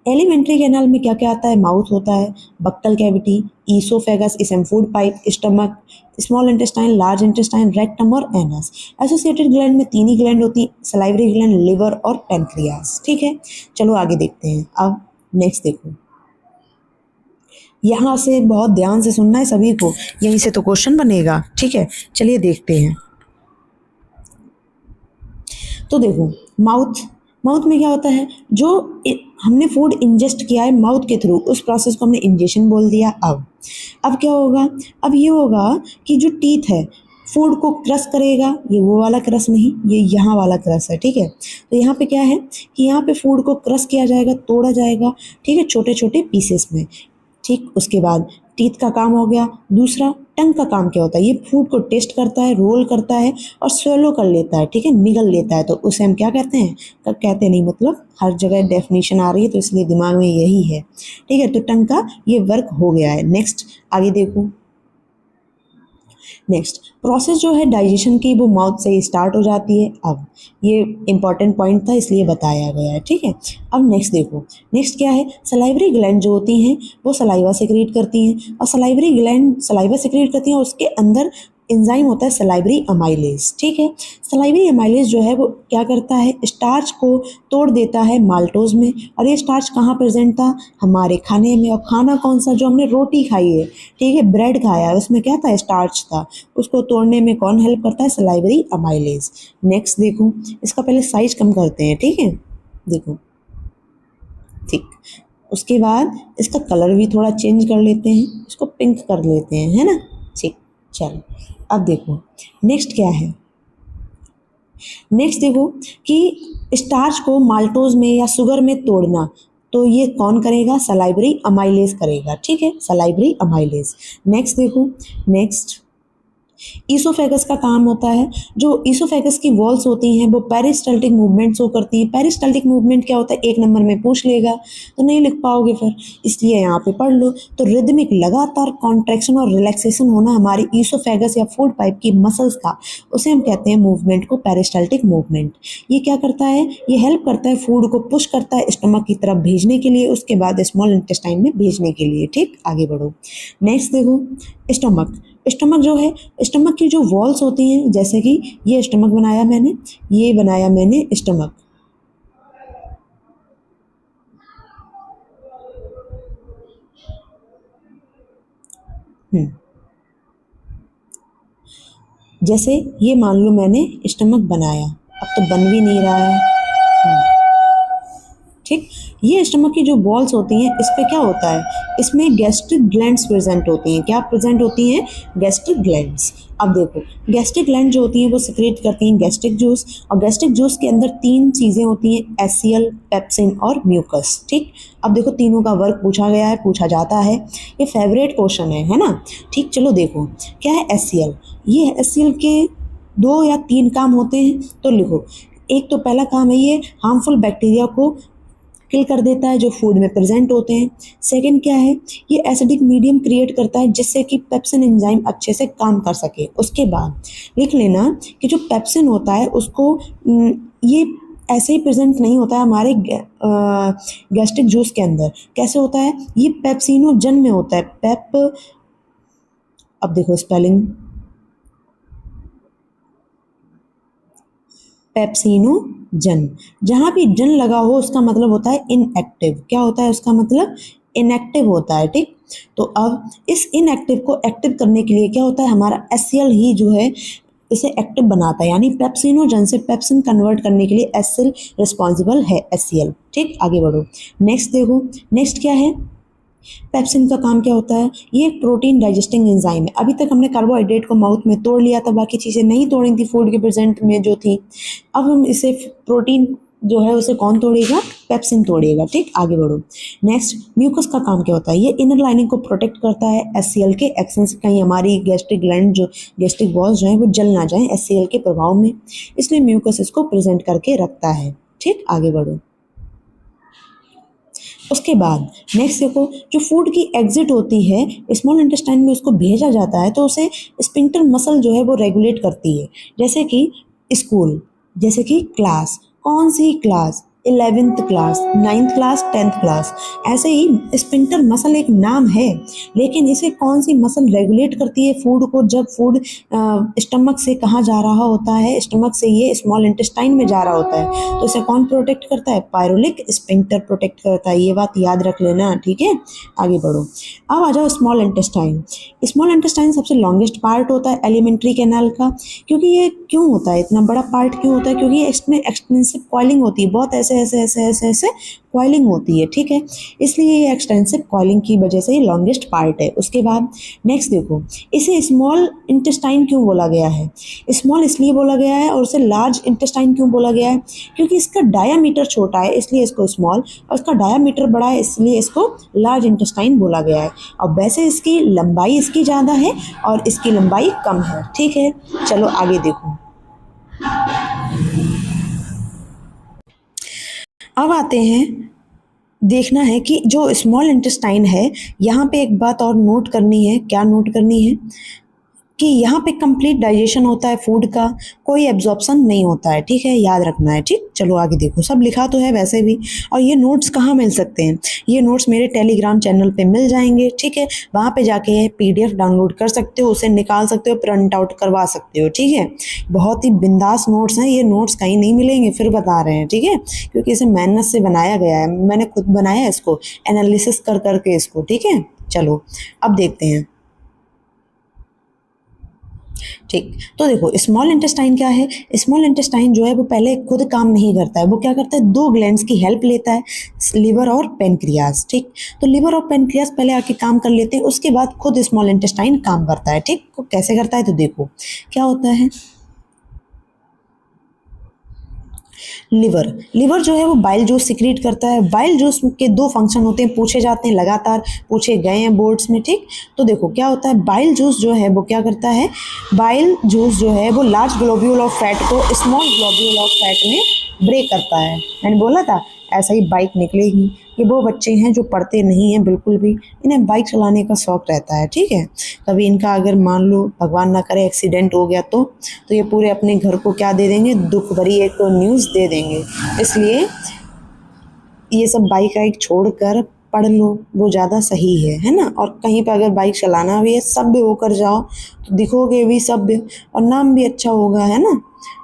एलिमेंट्री कैनाल में क्या क्या आता है? माउथ होता है, बक्कल कैविटी, ईसोफेगस, इसम food pipe, stomach, small intestine, large intestine, rectum और एनस। एसोसिएटेड ग्लैंड में तीन ही ग्लैंड होती हैं, सलाइवरी ग्लैंड, लिवर और पेनक्रियास। ठीक है, चलो आगे देखते हैं। अब नेक्स्ट देखो, यहाँ से बहुत ध्यान से सुनना है सभी को, यहीं से तो क्वेश्चन बनेगा। ठीक है, चलिए देखते हैं। तो देखो, माउथ, माउथ में क्या होता है? जो हमने फूड इंजेस्ट किया है माउथ के थ्रू, उस प्रोसेस को हमने इंजेशन बोल दिया। अब क्या होगा? अब ये होगा कि जो टीथ है फूड को क्रश करेगा, ये वो वाला क्रश नहीं, ये यहाँ वाला क्रश है। ठीक है, तो यहाँ पे क्या है कि यहाँ पे फूड को क्रश किया जाएगा, तोड़ा जाएगा। ठीक है, छोटे छोटे पीसेस में। ठीक, उसके बाद टीथ का काम हो गया। दूसरा, टंग का काम क्या होता है? ये फूड को टेस्ट करता है, रोल करता है और स्वेलो कर लेता है। ठीक है, निगल लेता है। तो उसे हम क्या कहते हैं? कहते नहीं, मतलब हर जगह डेफिनेशन आ रही है तो इसलिए दिमाग में यही है। ठीक है, तो टंग का ये वर्क हो गया है। नेक्स्ट आगे देखो। नेक्स्ट प्रोसेस जो है डाइजेशन की वो माउथ से ही स्टार्ट हो जाती है। अब ये इंपॉर्टेंट पॉइंट था इसलिए बताया गया है। ठीक है, अब नेक्स्ट देखो, नेक्स्ट क्या है? सलाइवरी ग्लैंड जो होती हैं वो सलाइवा सेक्रेट करती हैं, और सलाइवरी ग्लैंड सलाइवा सेक्रेट करती हैं और उसके अंदर एंजाइम होता है सलाइवरी अमाइलेज। ठीक है, सलाइवरी अमाइलेज जो है वो क्या करता है? स्टार्च को तोड़ देता है माल्टोज में। और ये स्टार्च कहाँ प्रेजेंट था? हमारे खाने में। और खाना कौन सा? जो हमने रोटी खाई है, ठीक है, ब्रेड खाया है, उसमें क्या था? स्टार्च था। उसको तोड़ने में कौन हेल्प करता है? Salivary amylase. नेक्स्ट देखो, इसका पहले साइज कम करते हैं। ठीक है, देखो, ठीक, उसके बाद इसका कलर भी थोड़ा चेंज कर लेते हैं, इसको पिंक कर लेते हैं, है ना? ठीक, चलो अब देखो नेक्स्ट क्या है। नेक्स्ट देखो कि स्टार्च को माल्टोज में या शुगर में तोड़ना, तो ये कौन करेगा? सलाइवरी अमाइलेज करेगा। ठीक है, सलाइवरी अमाइलेज। नेक्स्ट देखो, नेक्स्ट ईसोफेगस का काम होता है। जो ईसोफेगस की वॉल्स होती हैं वो पेरिस्टाल्टिक मूवमेंट शो करती हैं। पेरिस्टाल्टिक मूवमेंट क्या होता है? एक नंबर में पूछ लेगा तो नहीं लिख पाओगे फिर, इसलिए यहाँ पे पढ़ लो। तो रिदमिक लगातार कॉन्ट्रैक्शन और रिलैक्सेशन होना हमारी ईसोफेगस या फूड पाइप की मसल्स का, उसे हम कहते हैं मूवमेंट को पेरिस्टाल्टिक मूवमेंट। ये क्या करता है? ये हेल्प करता है, फूड को पुश करता है स्टमक की तरफ भेजने के लिए, उसके बाद स्मॉल इंटेस्टाइन में भेजने के लिए। ठीक, आगे बढ़ो। नेक्स्ट देखो, स्टमक। स्टमक जो है, स्टमक की जो वॉल्स होती हैं, जैसे कि ये स्टमक बनाया मैंने, ये बनाया मैंने स्टमक। जैसे ये मान लो मैंने स्टमक बनाया, अब तो बन भी नहीं रहा है। ठीक, ये स्टमक की जो बॉल्स होती हैं इस पे क्या होता है? इसमें गैस्ट्रिक ग्लैंड्स प्रेजेंट होती हैं। क्या प्रेजेंट होती हैं? Gastric glands. अब देखो, गैस्ट्रिक ग्लैंड जो होती हैं वो सिक्रेट करती हैं गैस्ट्रिक जूस, और गैस्ट्रिक जूस के अंदर तीन चीज़ें होती हैं, एसियल, पेप्सिन और म्यूकस। ठीक, अब देखो तीनों का वर्क पूछा गया है, पूछा जाता है, ये फेवरेट क्वेश्चन है ना? ठीक, चलो देखो क्या है एसियल। ये एसियल के दो या तीन काम होते हैं, तो लिखो। एक तो पहला काम है ये हार्मफुल बैक्टीरिया को किल कर देता है जो फूड में प्रेजेंट होते हैं। सेकंड क्या है? ये एसिडिक मीडियम क्रिएट करता है जिससे कि पेप्सिन एंजाइम अच्छे से काम कर सके। उसके बाद लिख लेना कि जो पेप्सिन होता है उसको ये ऐसे ही प्रेजेंट नहीं होता है हमारे गैस्ट्रिक जूस के अंदर। कैसे होता है? ये पेप्सिनोजन में होता है। अब देखो स्पेलिंग, पेप्सिनोजन। जहाँ भी जन लगा हो उसका मतलब होता है इनएक्टिव। क्या होता है उसका मतलब? इनएक्टिव होता है। ठीक, तो अब इस इनएक्टिव को एक्टिव करने के लिए क्या होता है? हमारा एससीएल ही जो है इसे एक्टिव बनाता है, यानी पेप्सिनोजन से पेप्सिन कन्वर्ट करने के लिए एससीएल रिस्पॉन्सिबल है, एससीएल। ठीक, आगे बढ़ो। नेक्स्ट देखो, नेक्स्ट क्या है? पेप्सिन का काम क्या होता है? ये एक प्रोटीन डाइजेस्टिंग एंजाइम है। अभी तक हमने कार्बोहाइड्रेट को माउथ में तोड़ लिया था, बाकी चीज़ें नहीं तोड़ी थी फूड के प्रेजेंट में जो थी। अब हम इसे प्रोटीन जो है उसे कौन तोड़ेगा, पेप्सिन तोड़ेगा। ठीक, आगे बढ़ो। नेक्स्ट, म्यूकस का काम क्या होता है, ये इनर लाइनिंग को प्रोटेक्ट करता है एचसीएल के एक्शन से, कहीं हमारी गैस्ट्रिक ग्लैंड जो गैस्ट्रिक वॉल्स जो है वो जल ना जाए एचसीएल के प्रभाव में, इसलिए म्यूकस इसको प्रेजेंट करके रखता है। ठीक, आगे बढ़ो। उसके बाद नेक्स्ट देखो, जो फूड की एग्जिट होती है स्मॉल इंटेस्टाइन में उसको भेजा जाता है तो उसे स्पिंक्टर मसल जो है वो रेगुलेट करती है, जैसे कि स्कूल, जैसे कि क्लास, कौन सी class, 11th class, 9th class, 10th class. ऐसे ही स्पिंक्टर मसल एक नाम है, लेकिन इसे कौन सी मसल रेगुलेट करती है फूड को, जब फूड स्टमक से कहाँ जा रहा होता है, स्टमक से ये स्मॉल इंटेस्टाइन में जा रहा होता है, तो इसे कौन प्रोटेक्ट करता है, पायरोलिक स्पिंक्टर प्रोटेक्ट करता है। ये बात याद रख लेना, ठीक है। आगे बढ़ो। अब आ जाओ स्मॉल इंटेस्टाइन। स्मॉल इंटेस्टाइन सबसे लॉन्गेस्ट पार्ट होता है एलिमेंट्री कैनाल का। क्योंकि ये क्यों होता है, इतना बड़ा पार्ट क्यों होता है, क्योंकि इसमें एक्सटेंसिव कॉइलिंग होती है, बहुत ऐसे ऐसे ऐसे ऐसे ऐसे कॉइलिंग होती है, ठीक है, इसलिए ये एक्सटेंसिव कॉइलिंग की वजह से ये लॉन्गेस्ट पार्ट है। उसके बाद नेक्स्ट देखो, इसे स्मॉल इंटेस्टाइन क्यों बोला गया है, स्मॉल इसलिए बोला गया है, और उसे लार्ज इंटेस्टाइन क्यों बोला गया है, क्योंकि इसका डायामीटर छोटा है इसलिए इसको स्मॉल, और इसका डायामीटर बड़ा है इसलिए इसको लार्ज इंटेस्टाइन बोला गया है। और वैसे इसकी लंबाई इसकी ज़्यादा है और इसकी लंबाई कम है, ठीक है। चलो आगे देखो। अब आते हैं, देखना है कि जो स्मॉल इंटेस्टाइन है, यहाँ पे एक बात और नोट करनी है, क्या नोट करनी है कि यहाँ पे कंप्लीट डाइजेशन होता है फूड का, कोई एब्जॉर्प्शन नहीं होता है, ठीक है, याद रखना है। ठीक, चलो आगे देखो, सब लिखा तो है वैसे भी। और ये नोट्स कहाँ मिल सकते हैं, ये नोट्स मेरे टेलीग्राम चैनल पे मिल जाएंगे, ठीक है, वहाँ पे जाके पीडीएफ डाउनलोड कर सकते हो, उसे निकाल सकते हो, प्रिंट आउट करवा सकते हो, ठीक है। बहुत ही बिंदास नोट्स हैं, ये नोट्स कहीं नहीं मिलेंगे, फिर बता रहे हैं, ठीक है, क्योंकि इसे मेहनत से बनाया गया है, मैंने खुद बनाया इसको, एनालिसिस कर करके इसको, ठीक है। चलो अब देखते हैं। ठीक, तो देखो स्मॉल इंटेस्टाइन क्या है, स्मॉल इंटेस्टाइन जो है वो पहले खुद काम नहीं करता है, वो क्या करता है, दो ग्लैंड्स की हेल्प लेता है, लिवर और पेनक्रियाज। ठीक, तो लिवर और पेनक्रियाज पहले आके काम कर लेते हैं, उसके बाद खुद स्मॉल इंटेस्टाइन काम करता है। ठीक, तो कैसे करता है, तो देखो क्या होता है। लिवर, लिवर जो है वो बाइल जूस सिक्रीट करता है। बाइल जूस के दो फंक्शन होते हैं, पूछे जाते हैं, लगातार पूछे गए हैं बोर्ड्स में। ठीक, तो देखो क्या होता है, बाइल जूस जो है वो क्या करता है, बाइल जूस जो है वो लार्ज ग्लोब्यूल ऑफ फैट को स्मॉल ग्लोब्यूल ऑफ फैट में ब्रेक करता है। मैंने बोला था ऐसा ही बाइक निकलेगी। ये वो बच्चे हैं जो पढ़ते नहीं हैं बिल्कुल भी, इन्हें बाइक चलाने का शौक रहता है, ठीक है। कभी इनका अगर मान लो भगवान ना करे एक्सीडेंट हो गया तो ये पूरे अपने घर को क्या दे देंगे, दुख भरी एक न्यूज़ दे देंगे। इसलिए ये सब बाइक वाइक छोड़ कर पढ़ लो, वो ज़्यादा सही है ना। और कहीं पर अगर बाइक चलाना भी है, सभ्य होकर जाओ तो दिखोगे भी सभ्य और नाम भी अच्छा होगा, है ना।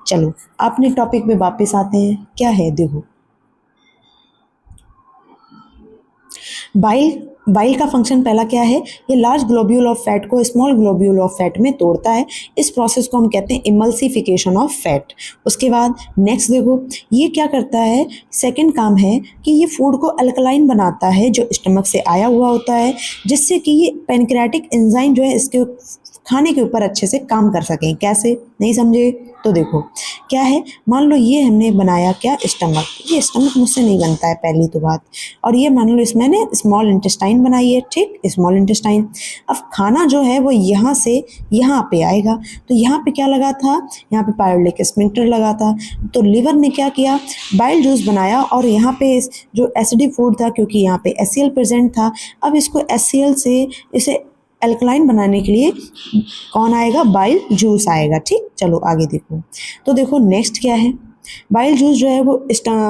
चलो अपने टॉपिक पे वापस आते हैं, क्या है देखो, बाइल, बाइल का फंक्शन पहला क्या है, ये लार्ज ग्लोब्यूल ऑफ फैट को स्मॉल ग्लोब्यूल ऑफ फैट में तोड़ता है। इस प्रोसेस को हम कहते हैं इमल्सिफिकेशन ऑफ फैट। उसके बाद नेक्स्ट देखो, ये क्या करता है, सेकंड काम है कि ये फूड को अल्कलाइन बनाता है जो स्टमक से आया हुआ होता है, जिससे कि ये पेनक्रियाटिक एंजाइम जो है इसके खाने के ऊपर अच्छे से काम कर सकें। कैसे, नहीं समझे तो देखो क्या है, मान लो ये हमने बनाया क्या, स्टमक, ये स्टमक मुझसे नहीं बनता है पहली तो बात, और ये मान लो इसमें ने स्मॉल इंटेस्टाइन बनाई है। ठीक, स्मॉल इंटेस्टाइन, अब खाना जो है वो यहाँ से यहाँ पे आएगा, तो यहाँ पे क्या लगा था, यहाँ पे पायरोलिक स्फिंक्टर लगा था, तो लिवर ने क्या किया, बाइल जूस बनाया, और यहाँ पे जो एसिडिक फूड था, क्योंकि यहाँ पे एचसीएल प्रेजेंट था, अब इसको एचसीएल से इसे अल्कलाइन बनाने के लिए कौन आएगा, बाइल जूस आएगा। ठीक, चलो आगे देखो, तो देखो नेक्स्ट क्या है, बाइल जूस जो है वो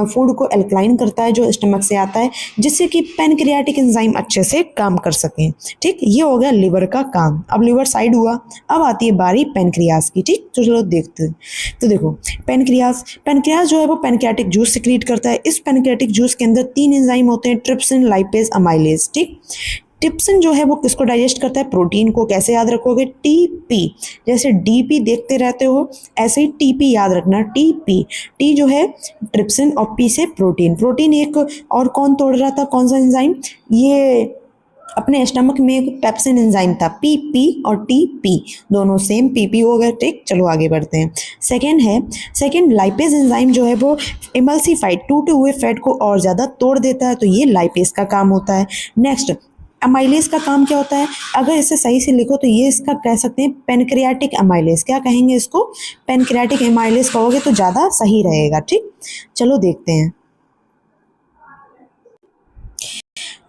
फूड को अल्कलाइन करता है जो स्टमक से आता है, जिससे कि पैनक्रियाटिक एंजाइम अच्छे से काम कर सकें। ठीक, ये हो गया लिवर का काम। अब लिवर साइड हुआ, अब आती है बारी पैनक्रियाज की। ठीक, तो चलो देखते हैं। तो देखो पैनक्रियाज, पैनक्रियाज जो है वो पैनक्रियाटिक जूस सिक्रीट करता है। इस पैनक्रियाटिक जूस के अंदर 3 एंजाइम होते हैं, ट्रिप्सिन, लाइपेज, अमाइलेज। ठीक, ट्रिप्सिन जो है वो किसको डाइजेस्ट करता है, प्रोटीन को। कैसे याद रखोगे, टीपी, जैसे डीपी देखते रहते हो ऐसे ही टीपी याद रखना, टीपी। टी जो है ट्रिप्सिन और पी से प्रोटीन। प्रोटीन एक और कौन तोड़ रहा था, कौन सा एंजाइम, ये अपने स्टमक में एक पेप्सिन एंजाइम था, पी और टी दोनों सेम पी हो गए। ठीक, चलो आगे बढ़ते हैं। सेकंड लाइपेज एंजाइम जो है वो इमल्सिफाइड टूटे हुए फैट को और ज़्यादा तोड़ देता है, तो ये लाइपेज का काम होता है। नेक्स्ट, अमाइलेज का काम क्या होता है? अगर इसे सही से लिखो तो ये इसका कह सकते हैं पेनक्रियाटिक अमाइलेज। क्या कहेंगे इसको? पेनक्रियाटिक अमाइलेज कहोगे तो ज़्यादा सही रहेगा। ठीक, चलो देखते हैं।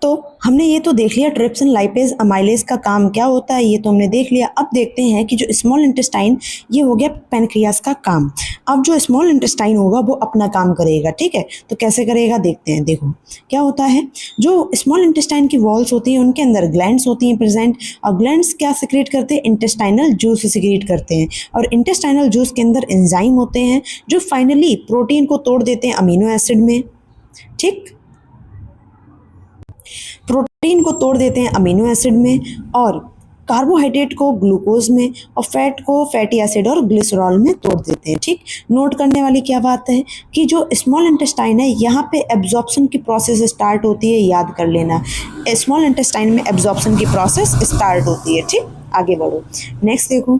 तो हमने ये तो देख लिया ट्रिप्सिन, लाइपेज, अमाइलेज का काम क्या होता है, ये तो हमने देख लिया। अब देखते हैं कि जो स्मॉल इंटेस्टाइन, ये हो गया पैनक्रियास का काम। अब जो स्मॉल इंटेस्टाइन होगा वो अपना काम करेगा। ठीक है, तो कैसे करेगा देखते हैं। देखो क्या होता है, जो स्मॉल इंटेस्टाइन की वॉल्स होती हैं उनके अंदर ग्लैंड्स होती हैं प्रेजेंट, और ग्लैंड्स क्या सिक्रेट करते हैं? इंटेस्टाइनल जूस सिक्रेट करते हैं, और इंटेस्टाइनल जूस के अंदर एंजाइम होते हैं जो फाइनली प्रोटीन को तोड़ देते हैं अमीनो एसिड में। ठीक, प्रोटीन को तोड़ देते हैं अमीनो एसिड में, और कार्बोहाइड्रेट को ग्लूकोज में, और फैट को फैटी एसिड और ग्लिसरॉल में तोड़ देते हैं। ठीक, नोट करने वाली क्या बात है कि जो स्मॉल इंटेस्टाइन है यहाँ पे एब्जॉर्प्शन की प्रोसेस स्टार्ट होती है, याद कर लेना। स्मॉल इंटेस्टाइन में एब्जॉर्प्शन की प्रोसेस स्टार्ट होती है। ठीक, आगे बढ़ो। नेक्स्ट देखो,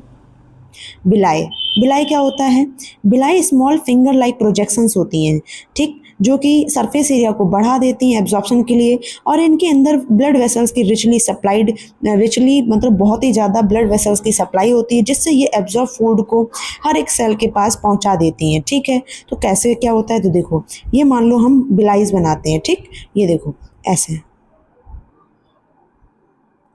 बिलाई। बिलाई क्या होता है? बिलाई स्मॉल फिंगर लाइक प्रोजेक्शंस होती हैं। ठीक, जो कि सरफेस एरिया को बढ़ा देती हैं एब्जॉर्प्शन के लिए, और इनके अंदर ब्लड वेसल्स की रिचली मतलब बहुत ही ज़्यादा ब्लड वेसल्स की सप्लाई होती है, जिससे ये एब्जॉर्ब फूड को हर एक सेल के पास पहुंचा देती हैं। ठीक है, तो कैसे क्या होता है, तो देखो ये मान लो हम बिलाईज बनाते हैं। ठीक, ये देखो ऐसे।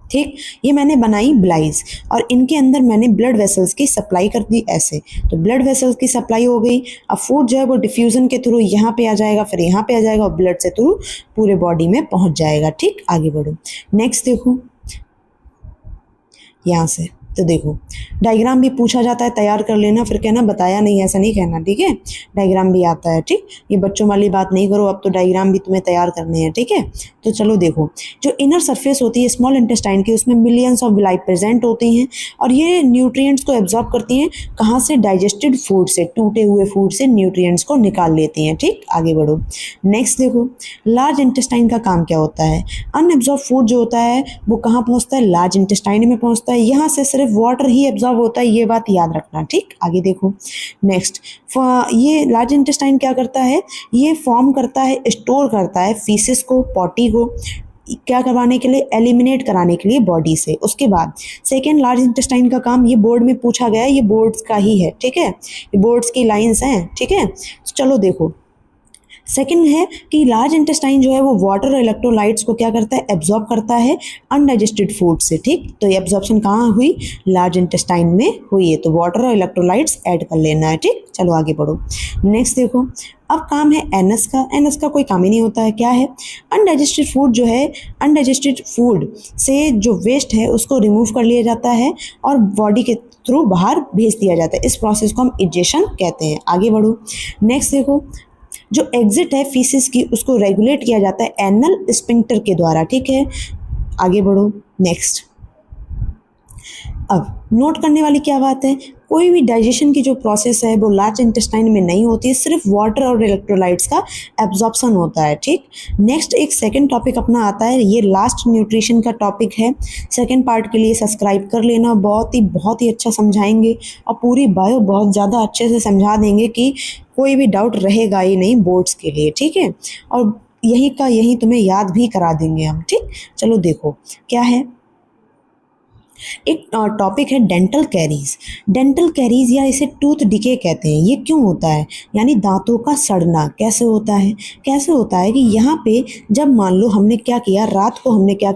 ठीक, ये मैंने बनाई ब्लाइज, और इनके अंदर मैंने ब्लड वेसल्स की सप्लाई कर दी ऐसे, तो ब्लड वेसल्स की सप्लाई हो गई। अब फूड जो है वो डिफ्यूज़न के थ्रू यहाँ पे आ जाएगा, फिर यहाँ पे आ जाएगा, और ब्लड से थ्रू पूरे बॉडी में पहुँच जाएगा। ठीक, आगे बढ़ो। नेक्स्ट देखो, यहाँ से तो देखो डायग्राम भी पूछा जाता है, तैयार कर लेना, फिर कहना बताया नहीं, ऐसा नहीं कहना। ठीक है, डायग्राम भी आता है। ठीक, ये बच्चों वाली बात नहीं करो, अब तो डायग्राम भी तुम्हें तैयार करने हैं। ठीक है, तो चलो देखो, जो इनर सरफेस होती है स्मॉल इंटेस्टाइन की, उसमें मिलियंस ऑफ विलाई प्रेजेंट होती हैं, और ये न्यूट्रिएंट्स को एब्जॉर्ब करती हैं। कहाँ से? डाइजेस्टेड फूड से, टूटे हुए फूड से न्यूट्रिएंट्स को निकाल लेती हैं। ठीक, आगे बढ़ो। नेक्स्ट देखो, लार्ज इंटेस्टाइन का काम क्या होता है? अनएब्जॉर्ब फूड जो होता है वो कहाँ पहुँचता है? लार्ज इंटेस्टाइन में पहुँचता है। यहाँ से सिर्फ वाटर ही एब्जॉर्ब होता है, ये बात याद रखना। ठीक, आगे देखो। नेक्स्ट, ये लार्ज इंटेस्टाइन क्या करता है? ये फॉर्म करता है, स्टोर करता है फीसेस को, पॉटी को, क्या करवाने के लिए? एलिमिनेट कराने के लिए बॉडी से। उसके बाद सेकेंड लार्ज इंटेस्टाइन का काम, ये बोर्ड में पूछा गया है, ये बोर्ड्स का ही है। ठीक है, ये बोर्ड्स की लाइंस हैं। ठीक है, चलो देखो, सेकंड है कि लार्ज इंटेस्टाइन जो है वो वाटर और इलेक्ट्रोलाइट्स को क्या करता है? एब्जॉर्ब करता है अनडाइजेस्टेड फूड से। ठीक, तो ये एब्जॉर्प्शन कहाँ हुई? लार्ज इंटेस्टाइन में हुई है, तो वाटर और इलेक्ट्रोलाइट्स ऐड कर लेना है। ठीक, चलो आगे बढ़ो। नेक्स्ट देखो, अब काम है एनस का। एनस का कोई काम ही नहीं होता है। क्या है? अनडाइजेस्टेड फूड जो है, अनडाइजेस्टेड फूड से जो वेस्ट है उसको रिमूव कर लिया जाता है और बॉडी के थ्रू बाहर भेज दिया जाता है। इस प्रोसेस को हम इजेशन कहते हैं। आगे बढ़ो। नेक्स्ट देखो, जो एग्जिट है फीसिस की उसको रेगुलेट किया जाता है एनल स्पिंक्टर के द्वारा। ठीक है, आगे बढ़ो। नेक्स्ट, अब नोट करने वाली क्या बात है, कोई भी डाइजेशन की जो प्रोसेस है वो लार्ज इंटेस्टाइन में नहीं होती है, सिर्फ वाटर और इलेक्ट्रोलाइट्स का एब्जॉर्प्शन होता है। ठीक, नेक्स्ट एक सेकंड टॉपिक अपना आता है, ये लास्ट न्यूट्रिशन का टॉपिक है। सेकंड पार्ट के लिए सब्सक्राइब कर लेना, बहुत ही अच्छा समझाएंगे, और पूरी बायो बहुत ज़्यादा अच्छे से समझा देंगे कि कोई भी डाउट रहेगा ही नहीं बोर्ड्स के लिए। ठीक है, और यही का यही तुम्हें याद भी करा देंगे हम। ठीक, चलो देखो क्या है, एक टॉपिक है डेंटल कैरीज। डेंटल कैरीज या इसे टूथ डिके कहते हैं। ये क्यों होता है? यानी दांतों का सड़ना कैसे होता है? कैसे होता है कि यहाँ पे जब मान लो हमने क्या किया, रात को हमने क्या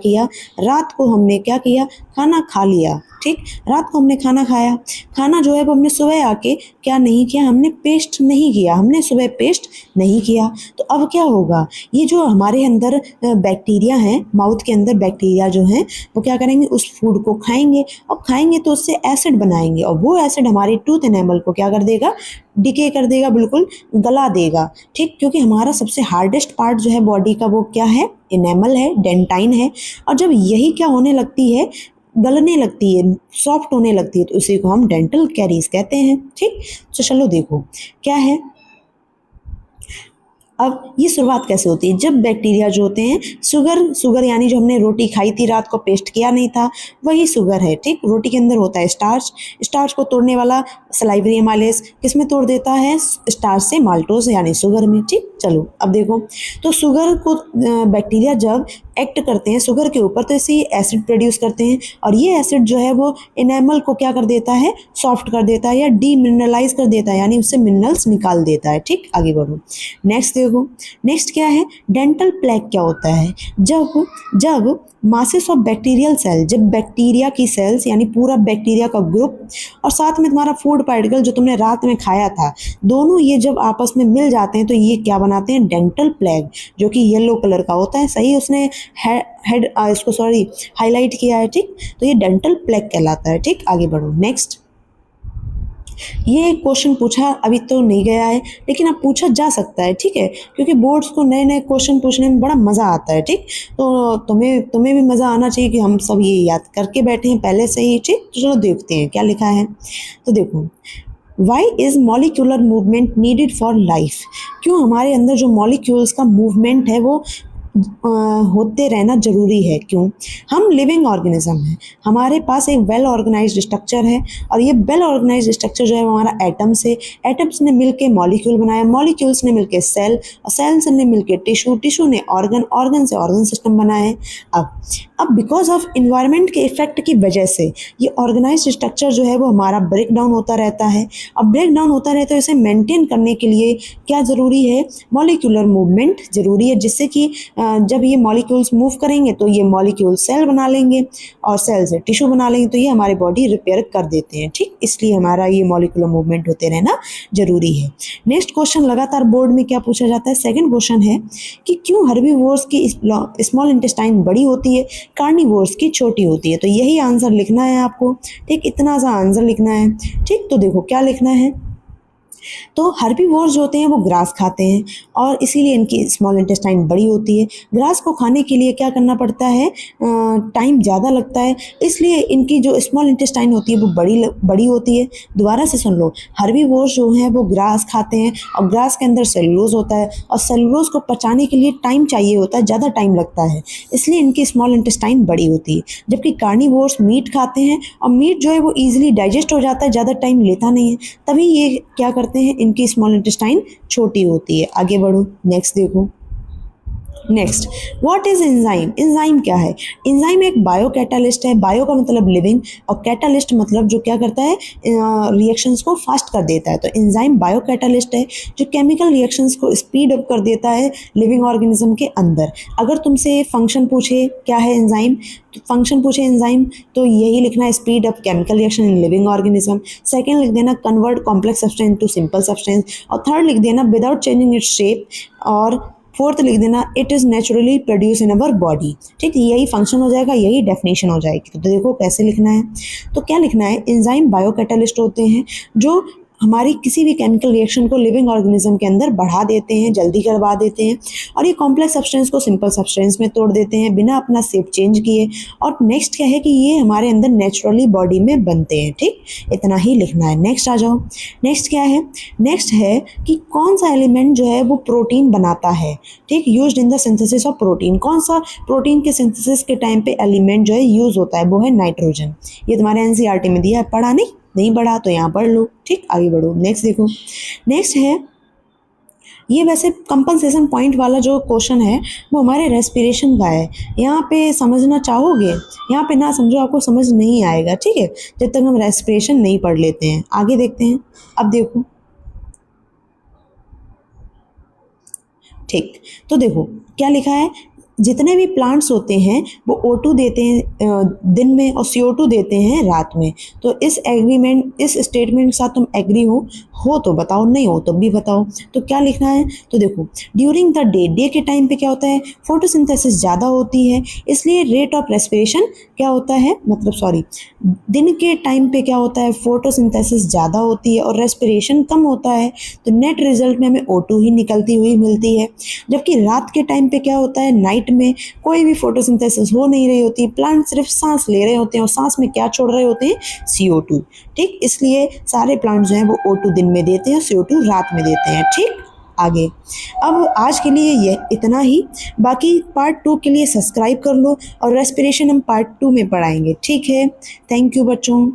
किया, खाना खा लिया। ठीक, रात को हमने खाना खाया, खाना जो है वो हमने सुबह आके क्या नहीं किया, हमने पेस्ट नहीं किया, हमने सुबह पेस्ट नहीं किया। तो अब क्या होगा, ये जो हमारे अंदर बैक्टीरिया हैं, माउथ के अंदर बैक्टीरिया जो हैं वो क्या करेंगे, उस फूड को खाएंगे, और खाएंगे तो उससे एसिड बनाएंगे, और वो एसिड हमारे टूथ एनेमल को क्या कर देगा, डिके कर देगा, बिल्कुल गला देगा। ठीक, क्योंकि हमारा सबसे हार्डेस्ट पार्ट जो है बॉडी का वो क्या है, इनेमल है, डेंटाइन है, और जब यही क्या होने लगती है, गलने लगती है, सॉफ्ट होने लगती है, तो उसी को हम डेंटल कैरीज कहते हैं। ठीक, तो चलो देखो क्या है, अब ये शुरुआत कैसे होती है, जब बैक्टीरिया जो होते हैं, शुगर यानी जो हमने रोटी खाई थी रात को, पेस्ट किया नहीं था, वही शुगर है। ठीक, रोटी के अंदर होता है स्टार्च को तोड़ने वाला सलाइवरी एमाइलेज किस में तोड़ देता है, स्टार्च से माल्टोज यानी शुगर में। ठीक, चलो अब देखो, तो शुगर को बैक्टीरिया जब एक्ट करते हैं शुगर के ऊपर, तो इसे एसिड प्रोड्यूस करते हैं, और ये एसिड जो है वो इनेमल को क्या कर देता है, सॉफ्ट कर देता है या डीमिनरलाइज कर देता है, यानी उससे मिनरल्स निकाल देता है। ठीक, आगे बढ़ो, नेक्स्ट देखो, नेक्स्ट क्या है, डेंटल प्लेग क्या होता है, जब जब मासेस ऑफ बैक्टीरियल सेल, जब बैक्टीरिया की सेल्स यानी पूरा बैक्टीरिया का ग्रुप और साथ में तुम्हारा फूड पार्टिकल जो तुमने रात में खाया था, दोनों ये जब आपस में मिल जाते हैं तो ये क्या बनाते हैं, डेंटल प्लेग, जो कि येलो कलर का होता है। सही, उसने हेड इसको सॉरी हाईलाइट किया है। ठीक, तो ये डेंटल प्लेग कहलाता है। ठीक, आगे बढ़ो, नेक्स्ट। ये क्वेश्चन पूछा अभी तो नहीं गया है, लेकिन अब पूछा जा सकता है। ठीक है, क्योंकि बोर्ड्स को नए नए क्वेश्चन पूछने में बड़ा मज़ा आता है। ठीक, तो तुम्हें भी मज़ा आना चाहिए कि हम सब ये याद करके बैठे हैं पहले से ही। ठीक, तो चलो देखते हैं क्या लिखा है। तो देखो, why is molecular movement needed for life, क्यों हमारे अंदर जो मॉलिक्यूल्स का मूवमेंट है वो होते रहना ज़रूरी है। क्यों, हम लिविंग ऑर्गेनिज्म हैं, हमारे पास एक वेल ऑर्गेनाइज्ड स्ट्रक्चर है, और ये वेल ऑर्गेनाइज्ड स्ट्रक्चर जो है वो हमारा एटम्स है, एटम्स ने मिलके मॉलिक्यूल बनाया, मॉलिक्यूल्स ने मिलके सेल, और सेल्स ने मिलके टिश्यू ने ऑर्गन, ऑर्गन से ऑर्गन सिस्टम बनाया है। अब बिकॉज ऑफ इन्वायरमेंट के इफेक्ट की वजह से ये ऑर्गेनाइज्ड स्ट्रक्चर जो है वो हमारा ब्रेक डाउन होता रहता है। अब ब्रेक डाउन होता रहता है, इसे मेंटेन करने के लिए क्या ज़रूरी है, मॉलिक्यूलर मूवमेंट ज़रूरी है, जिससे कि जब ये मॉलिक्यूल्स मूव करेंगे तो ये मॉलिक्यूल सेल बना लेंगे, और सेल से टिश्यू बना लेंगे, तो ये हमारी बॉडी रिपेयर कर देते हैं। ठीक, इसलिए हमारा ये मॉलिक्यूलर मूवमेंट होते रहना जरूरी है। नेक्स्ट क्वेश्चन लगातार बोर्ड में क्या पूछा जाता है, सेकंड क्वेश्चन है कि क्यों हर्बीवोर्स की स्मॉल इंटेस्टाइन बड़ी होती है, कार्निवोर्स की छोटी होती है। तो यही आंसर लिखना है आपको। ठीक, इतना सा आंसर लिखना है। ठीक, तो देखो क्या लिखना है, तो हर्बीवोर्स जो होते हैं वो ग्रास खाते हैं, और इसीलिए इनकी स्मॉल इंटेस्टाइन बड़ी होती है। ग्रास को खाने के लिए क्या करना पड़ता है, टाइम ज़्यादा लगता है, इसलिए इनकी जो स्मॉल इंटेस्टाइन होती है वो बड़ी होती है। दोबारा से सुन लो, हर्बीवोर्स जो हैं वो ग्रास खाते हैं, और ग्रास के अंदर सेलुलोज होता है, और सेलुलोज को पचाने के लिए टाइम चाहिए होता है, ज़्यादा टाइम लगता है, इसलिए इनकी स्मॉल इंटेस्टाइन बड़ी होती है। जबकि कार्निवोर्स मीट खाते हैं, और मीट जो है वो ईजिली डाइजेस्ट हो जाता है, ज़्यादा टाइम लेता नहीं है, तभी ये क्या करते हैं, इनकी स्मॉल इंटेस्टाइन छोटी होती है। आगे बढ़ो, नेक्स्ट देखो, next, what is enzyme, enzyme क्या है, एंजाइम एक बायो कैटालिस्ट है, बायो का मतलब लिविंग, और कैटालिस्ट मतलब जो क्या करता है, रिएक्शंस को फास्ट कर देता है। तो एंजाइम बायो कैटालिस्ट है जो केमिकल रिएक्शंस को स्पीड अप कर देता है लिविंग ऑर्गेनिज्म के अंदर। अगर तुमसे फंक्शन पूछे क्या है एंजाइम, तो फंक्शन पूछे एंजाइम, तो यही लिखना है, speed up chemical reaction in living organism. Second लिख देना, convert complex substance to simple substance, और थर्ड लिख देना, विदाउट चेंजिंग इट्स शेप, और फोर्थ लिख देना, it is naturally produce in our body. ठीक, यही फंक्शन हो जाएगा, यही डेफिनेशन हो जाएगी। तो देखो कैसे लिखना है, तो क्या लिखना है, एंजाइम बायो कैटालिस्ट होते हैं जो हमारी किसी भी केमिकल रिएक्शन को लिविंग ऑर्गेनिज्म के अंदर बढ़ा देते हैं, जल्दी करवा देते हैं, और ये कॉम्प्लेक्स सब्सटेंस को सिंपल सब्सटेंस में तोड़ देते हैं बिना अपना शेप चेंज किए। और नेक्स्ट क्या है कि ये हमारे अंदर नेचुरली बॉडी में बनते हैं। ठीक, इतना ही लिखना है। नेक्स्ट आ जाओ, नेक्स्ट क्या है, नेक्स्ट है कि कौन सा एलिमेंट जो है वो प्रोटीन बनाता है। ठीक, used in the synthesis of protein, कौन सा प्रोटीन के सिंथेसिस के टाइम पे एलिमेंट जो है यूज होता है, वो है नाइट्रोजन। ये तुम्हारे एनसीईआरटी में दिया है, पढ़ा नहीं पढ़ा तो यहाँ पढ़ लो। ठीक, आगे बढ़ो, नेक्स्ट देखो, नेक्स्ट है, ये वैसे कंपनसेशन पॉइंट वाला जो क्वेश्चन है वो हमारे रेस्पिरेशन का है। यहाँ पे समझना चाहोगे, यहाँ पे ना समझो, आपको समझ नहीं आएगा। ठीक है, जब तक हम रेस्पिरेशन नहीं पढ़ लेते हैं। आगे देखते हैं, अब देखो, ठीक, तो देखो क्या लिखा है, जितने भी प्लांट्स होते हैं वो O2 देते हैं दिन में, और CO2 देते हैं रात में। तो इस एग्रीमेंट, इस स्टेटमेंट के साथ तुम एग्री हो तो बताओ, नहीं हो तो भी बताओ। तो क्या लिखना है, तो देखो, ड्यूरिंग द डे के टाइम पे क्या होता है, फोटोसिंथेसिस ज़्यादा होती है, इसलिए रेट ऑफ रेस्पिरेशन क्या होता है, मतलब सॉरी, दिन के टाइम पे क्या होता है, फोटोसिंथेसिस ज़्यादा होती है और रेस्पिरेशन कम होता है, तो नेट रिजल्ट में हमें O2 ही निकलती हुई मिलती है। जबकि रात के टाइम पे क्या होता है, नाइट में कोई भी फोटोसिंथेसिस हो नहीं रही होती, प्लांट सिर्फ सांस ले रहे होते हैं, और सांस में क्या छोड़ रहे होते हैं, CO2। ठीक, इसलिए सारे प्लांट जो हैं वो O2 दिन में देते हैं, CO2 रात में देते हैं। ठीक, आगे। अब आज के लिए ये इतना ही, बाकी पार्ट 2 के लिए सब्सक्राइब कर लो और रेस्पिरेशन हम पार्ट 2 में पढ़ाएंगे, ठीक है। थैंक यू बच्चों।